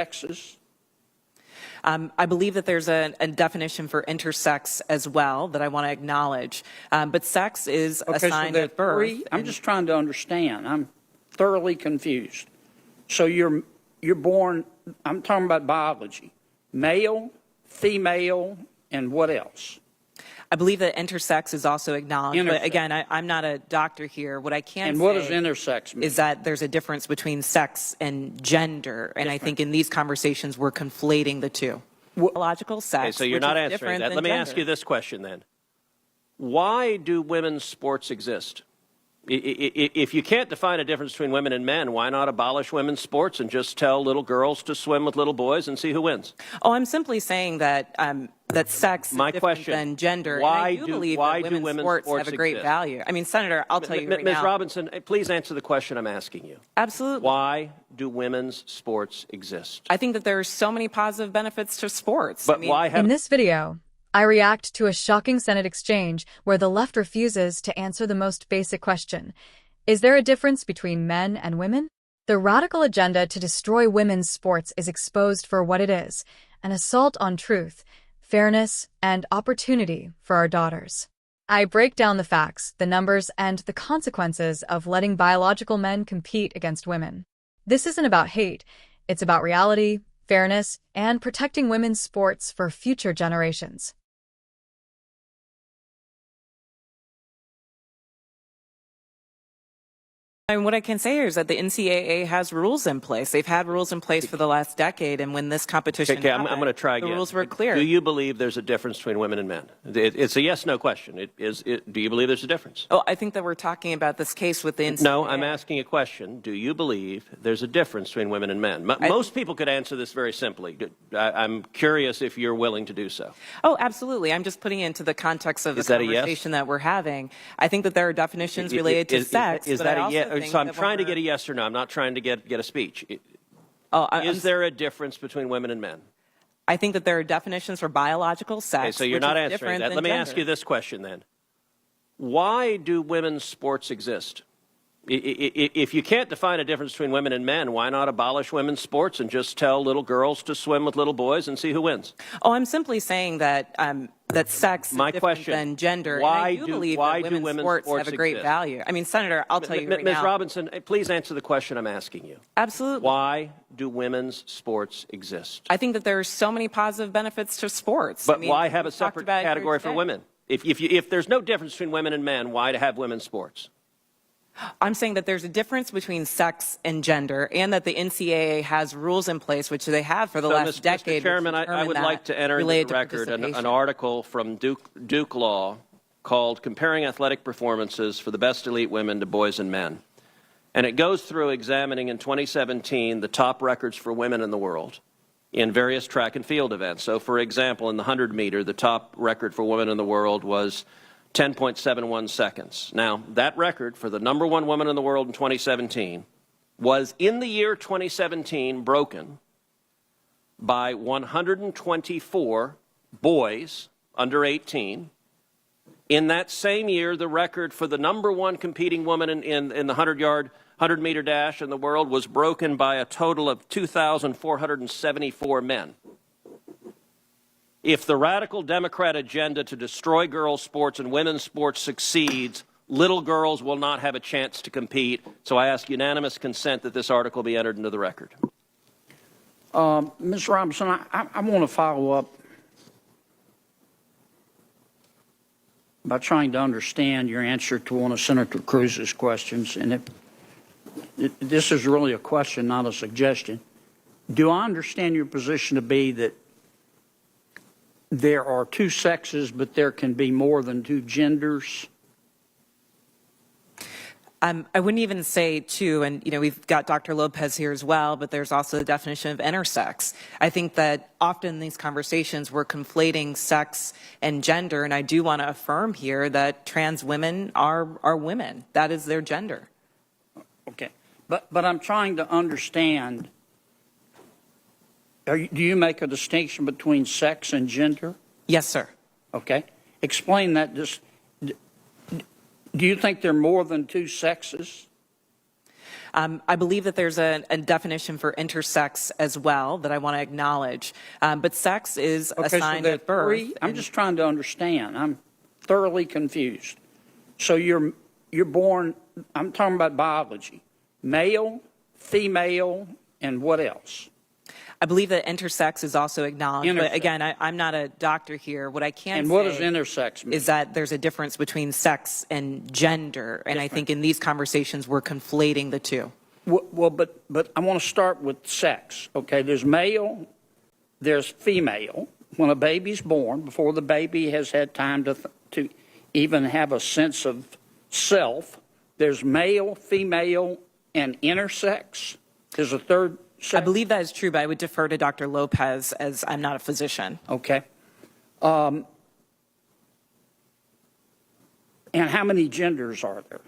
sexes? I believe that there's a definition for intersex as well that I want to acknowledge. But sex is assigned at birth. I'm just trying to understand. I'm thoroughly confused. So you're born, I'm talking about biology, male, female, and what else? I believe that intersex is also acknowledged. But again, I'm not a doctor here. What I can say what does intersex mean? Is that there's a difference between sex and gender. And I think in these conversations, we're conflating the two. Biological sex. Okay, so you're not answering that. Let me ask you this question then. Why do women's sports exist? If you can't define a difference between women and men, why not abolish women's sports and just tell little girls to swim with little boys and see who wins? Oh, I'm simply saying that that sex is different than gender. Why and I do believe that women's sports have a great value. I mean, Senator, I'll tell you right now. Ms. Robinson, please answer the question I'm asking you. Absolutely. Why do women's sports exist? I think that there are so many positive benefits to sports. But why have... In this video, I react to a shocking Senate exchange where the left refuses to answer the most basic question. Is there a difference between men and women? The radical agenda to destroy women's sports is exposed for what it is, an assault on truth, fairness, and opportunity for our daughters. I break down the facts, the numbers, and the consequences of letting biological men compete against women. This isn't about hate. It's about reality, fairness, and protecting women's sports for future generations. And what I can say is that the NCAA has rules in place. They've had rules in place for the last decade, and when this competition happened, I'm going to try again. The rules were clear. Do you believe there's a difference between women and men? It's a yes/no question. Do you believe there's a difference? Oh, I think that we're talking about this case with the NCAA. No, I'm asking a question. Do you believe there's a difference between women and men? Most people could answer this very simply. I'm curious if you're willing to do so. Oh, absolutely. I'm just putting it into the context of the conversation that we're having. I think that there are definitions related to sex. Is that a yes? So I'm trying to get a yes or no. I'm not trying to get a speech. Is there a difference between women and men? I think that there are definitions for biological sex. Okay, so you're not answering that. Let me ask you this question then. Why do women's sports exist? If you can't define a difference between women and men, why not abolish women's sports and just tell little girls to swim with little boys and see who wins? Oh, I'm simply saying that that sex is different than gender. Why and I do believe that women's sports have a great value. I mean, Senator, I'll tell you right now. Ms. Robinson, please answer the question I'm asking you. Absolutely. Why do women's sports exist? I think that there are so many positive benefits to sports. But why have a separate category for women? If there's no difference between women and men, why to have women's sports? I'm saying that there's a difference between sex and gender, and that the NCAA has rules in place, which they have for the last decade. Mr. Chairman, I would like to enter into the record an article from Duke Law called Comparing Athletic Performances for the Best Elite Women to Boys and Men. And it goes through examining in 2017 the top records for women in the world in various track and field events. So, for example, in the 100-meter, the top record for women in the world was 10.71 seconds. Now, that record for the number one woman in the world in 2017 was, in the year 2017, broken by 124 boys under 18. In that same year, the record for the number one competing woman in the 100-meter dash in the world was broken by a total of 2,474 men. If the radical Democrat agenda to destroy girls' sports and women's sports succeeds, little girls will not have a chance to compete. So I ask unanimous consent that this article be entered into the record. Ms. Robinson, I want to follow up by trying to understand your answer to one of Senator Cruz's questions. And this is really a question, not a suggestion. Do I understand your position to be that there are two sexes, but there can be more than two genders? I wouldn't even say two, and we've got Dr. Lopez here as well, but there's also the definition of intersex. I think that often in these conversations we're conflating sex and gender, and I do want to affirm here that trans women are women. That is their gender. Okay, but I'm trying to understand. Do you make a distinction between sex and gender? Yes, sir. Okay. Explain that. Do you think there are more than two sexes? I believe that there's a definition for intersex as well that I want to acknowledge. But sex is assigned at birth. I'm just trying to understand. I'm thoroughly confused. So you're born, I'm talking about biology, male, female, and what else? I believe that intersex is also acknowledged. But again, I'm not a doctor here. What I can say what does intersex mean? Is that there's a difference between sex and gender. And I think in these conversations, we're conflating the two. Well, but I want to start with sex. Okay, there's male, there's female. When a baby's born, before the baby has had time to even have a sense of self, there's male, female, and intersex. There's a third sex. I believe that is true, but I would defer to Dr. Lopez as I'm not a physician. Okay. And how many genders are there?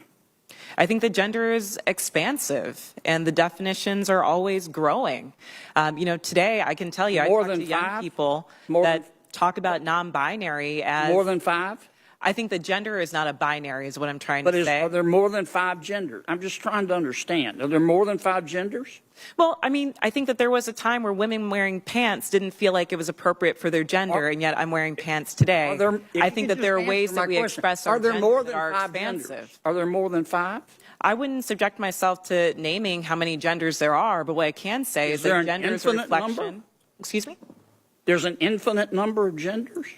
I think the gender is expansive, and the definitions are always growing. Today I can tell you, I talk to young people that talk about non-binary as more than 5. I think the gender is not a binary, is what I'm trying to say. Are there more than 5 genders? I'm just trying to understand. Are there more than 5 genders? Well, I mean, I think that there was a time where women wearing pants didn't feel like it was appropriate for their gender, and yet I'm wearing pants today. I think that there are ways that we express our gender that are expansive. Are there more than 5? I wouldn't subject myself to naming how many genders there are, but what I can say is that gender is a reflection. Number? Excuse me? There's an infinite number of genders?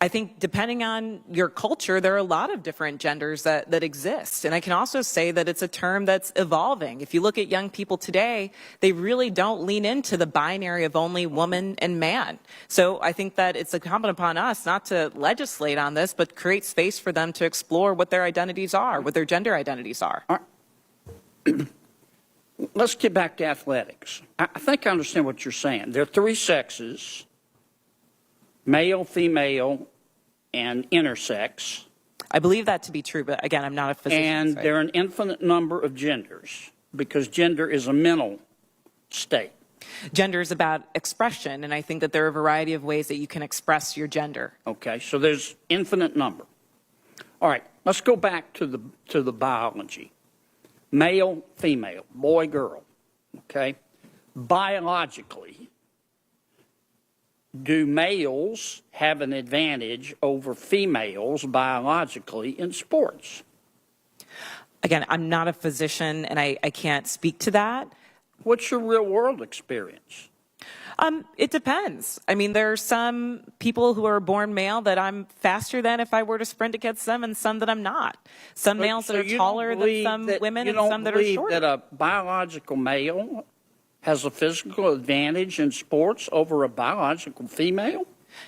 I think depending on your culture, there are a lot of different genders that exist. And I can also say that it's a term that's evolving. If you look at young people today, they really don't lean into the binary of only woman and man. So I think that it's incumbent upon us not to legislate on this, but create space for them to explore what their identities are, what their gender identities are. Let's get back to athletics. I think I understand what you're saying. There are 3 sexes, male, female, and intersex. I believe that to be true, but again, I'm not a physician. And there are an infinite number of genders because gender is a mental state. Gender is about expression, and I think that there are a variety of ways that you can express your gender. Okay, so there's infinite number. All right, let's go back to the biology. Male, female, boy, girl. Okay, biologically, do males have an advantage over females biologically in sports? Again, I'm not a physician, and I can't speak to that. What's your real world experience? It depends. I mean, there are some people who are born male that I'm faster than if I were to sprint against them, and some that I'm not. Some males that are taller than some women, and some that are shorter. You don't believe that a biological male has a physical advantage in sports over a biological female?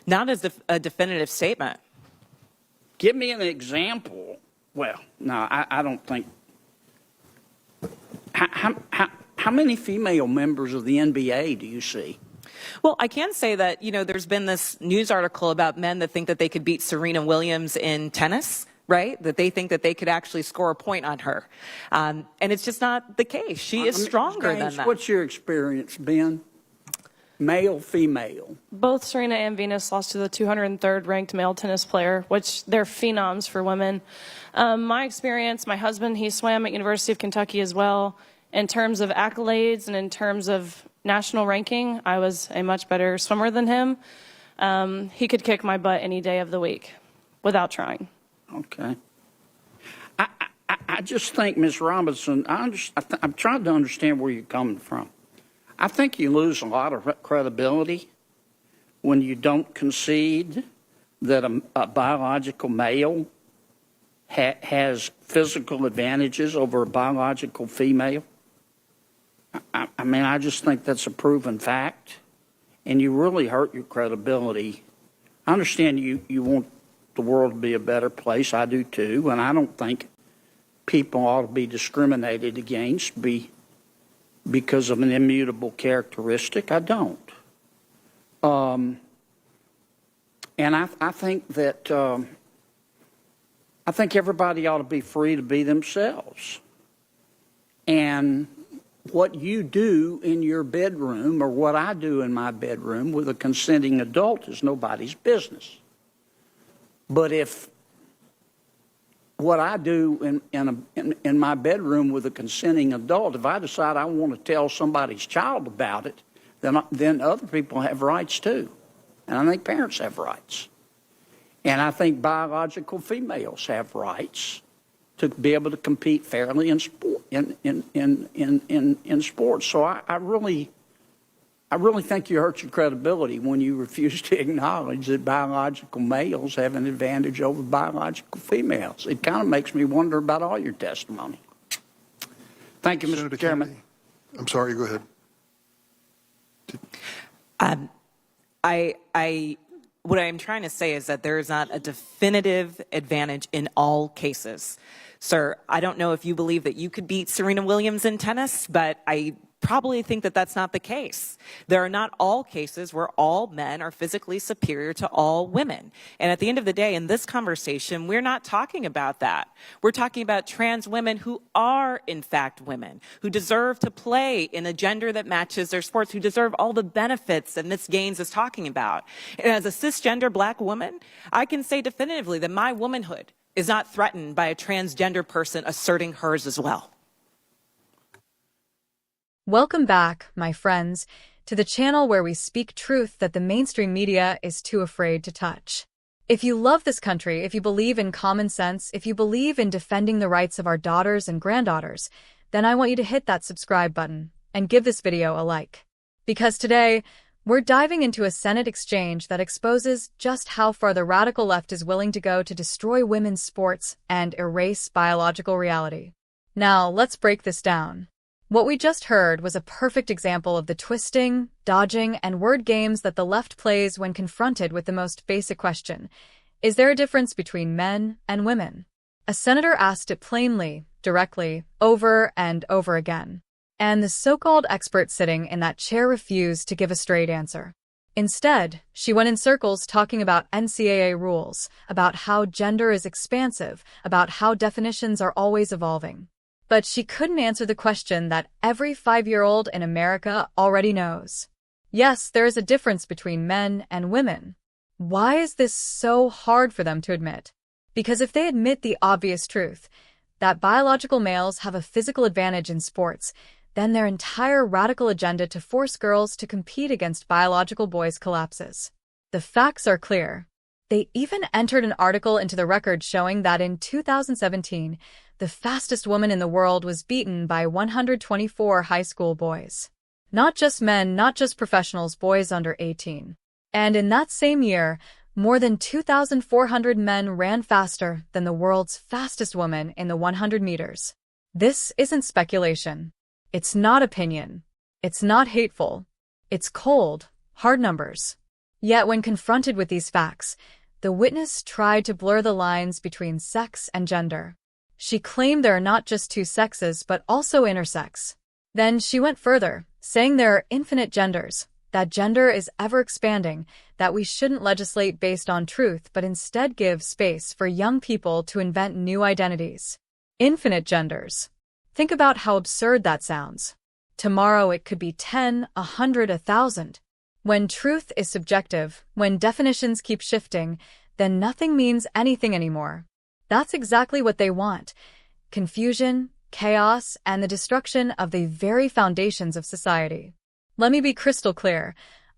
Not as a definitive statement. Give me an example. Well, no, I don't think. How many female members of the NBA do you see? Well, I can say that, there's been this news article about men that think that they could beat Serena Williams in tennis, right? That they think that they could actually score a point on her. And it's just not the case. She is stronger than that. What's your experience, Ben? Male, female? Both Serena and Venus lost to the 203rd ranked male tennis player, which they're phenoms for women. My experience, my husband, he swam at University of Kentucky as well. In terms of accolades and in terms of national ranking, I was a much better swimmer than him. He could kick my butt any day of the week without trying. Okay. I just think, Ms. Robinson, I'm trying to understand where you're coming from. I think you lose a lot of credibility when you don't concede that a biological male has physical advantages over a biological female. I mean, I just think that's a proven fact, and you really hurt your credibility. I understand you want the world to be a better place. I do too, and I don't think people ought to be discriminated against because of an immutable characteristic. I don't. And I think that I think everybody ought to be free to be themselves. And what you do in your bedroom or what I do in my bedroom with a consenting adult is nobody's business. But if what I do in my bedroom with a consenting adult. If I decide I want to tell somebody's child about it, then other people have rights too. And I think parents have rights. And I think biological females have rights to be able to compete fairly in sport, in sports. So I really think you hurt your credibility when you refuse to acknowledge that biological males have an advantage over biological females. It kind of makes me wonder about all your testimony. Thank you, Mr. Senator Chairman. Kennedy. I'm sorry, go ahead. What I'm trying to say is that there is not a definitive advantage in all cases. Sir, I don't know if you believe that you could beat Serena Williams in tennis, but I probably think that that's not the case. There are not all cases where all men are physically superior to all women. And at the end of the day, in this conversation, we're not talking about that. We're talking about trans women who are, in fact, women, who deserve to play in a gender that matches their sports, who deserve all the benefits that Ms. Gaines is talking about. And as a cisgender black woman, I can say definitively that my womanhood is not threatened by a transgender person asserting hers as well. Welcome back, my friends, to the channel where we speak truth that the mainstream media is too afraid to touch. If you love this country, if you believe in common sense, if you believe in defending the rights of our daughters and granddaughters, then I want you to hit that subscribe button and give this video a like. Because today, we're diving into a Senate exchange that exposes just how far the radical left is willing to go to destroy women's sports and erase biological reality. Now, let's break this down. What we just heard was a perfect example of the twisting, dodging, and word games that the left plays when confronted with the most basic question: is there a difference between men and women? A senator asked it plainly, directly, over and over again. And the so-called expert sitting in that chair refused to give a straight answer. Instead, she went in circles talking about NCAA rules, about how gender is expansive, about how definitions are always evolving. But she couldn't answer the question that every 5-year-old in America already knows. Yes, there is a difference between men and women. Why is this so hard for them to admit? Because if they admit the obvious truth, that biological males have a physical advantage in sports, then their entire radical agenda to force girls to compete against biological boys collapses. The facts are clear. They even entered an article into the record showing that in 2017, the fastest woman in the world was beaten by 124 high school boys. Not just men, not just professionals, boys under 18. And in that same year, more than 2,400 men ran faster than the world's fastest woman in the 100 meters. This isn't speculation. It's not opinion. It's not hateful. It's cold, hard numbers. Yet when confronted with these facts, the witness tried to blur the lines between sex and gender. She claimed there are not just two sexes, but also intersex. Then she went further, saying there are infinite genders, that gender is ever expanding, that we shouldn't legislate based on truth, but instead give space for young people to invent new identities. Infinite genders. Think about how absurd that sounds. Tomorrow it could be 10, 100, 1,000. When truth is subjective, when definitions keep shifting, then nothing means anything anymore. That's exactly what they want: confusion, chaos, and the destruction of the very foundations of society. Let me be crystal clear.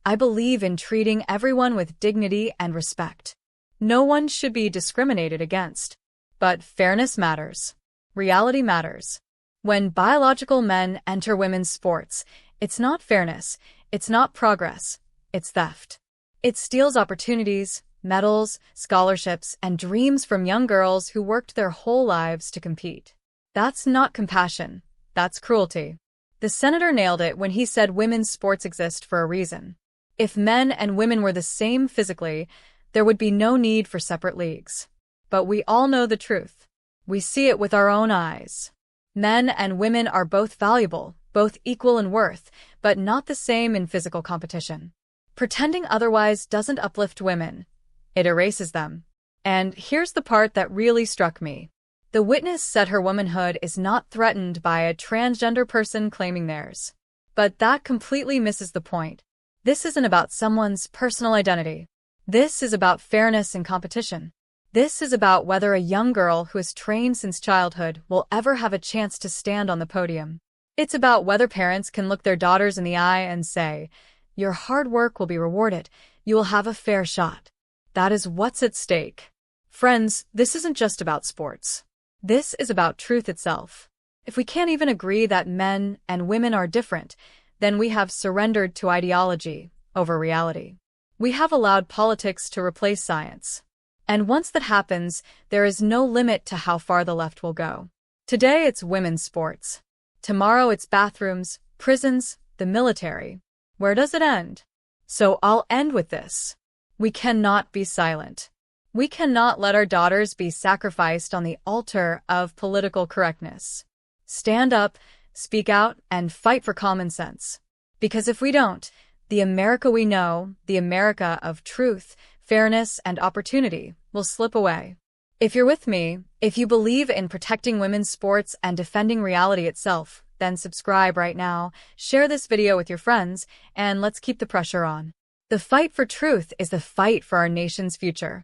I believe in treating everyone with dignity and respect. No one should be discriminated against. But fairness matters. Reality matters. When biological men enter women's sports, it's not fairness, it's not progress, it's theft. It steals opportunities, medals, scholarships, and dreams from young girls who worked their whole lives to compete. That's not compassion. That's cruelty. The senator nailed it when he said women's sports exist for a reason. If men and women were the same physically, there would be no need for separate leagues. But we all know the truth. We see it with our own eyes. Men and women are both valuable, both equal in worth, but not the same in physical competition. Pretending otherwise doesn't uplift women. It erases them. And here's the part that really struck me. The witness said her womanhood is not threatened by a transgender person claiming theirs. But that completely misses the point. This isn't about someone's personal identity. This is about fairness in competition. This is about whether a young girl who has trained since childhood will ever have a chance to stand on the podium. It's about whether parents can look their daughters in the eye and say, "Your hard work will be rewarded. You will have a fair shot." That is what's at stake. Friends, this isn't just about sports. This is about truth itself. If we can't even agree that men and women are different, then we have surrendered to ideology over reality. We have allowed politics to replace science. And once that happens, there is no limit to how far the left will go. Today it's women's sports. Tomorrow it's bathrooms, prisons, the military. Where does it end? So I'll end with this. We cannot be silent. We cannot let our daughters be sacrificed on the altar of political correctness. Stand up, speak out, and fight for common sense. Because if we don't, the America we know, the America of truth, fairness, and opportunity, will slip away. If you're with me, if you believe in protecting women's sports and defending reality itself, then subscribe right now, share this video with your friends, and let's keep the pressure on. The fight for truth is the fight for our nation's future.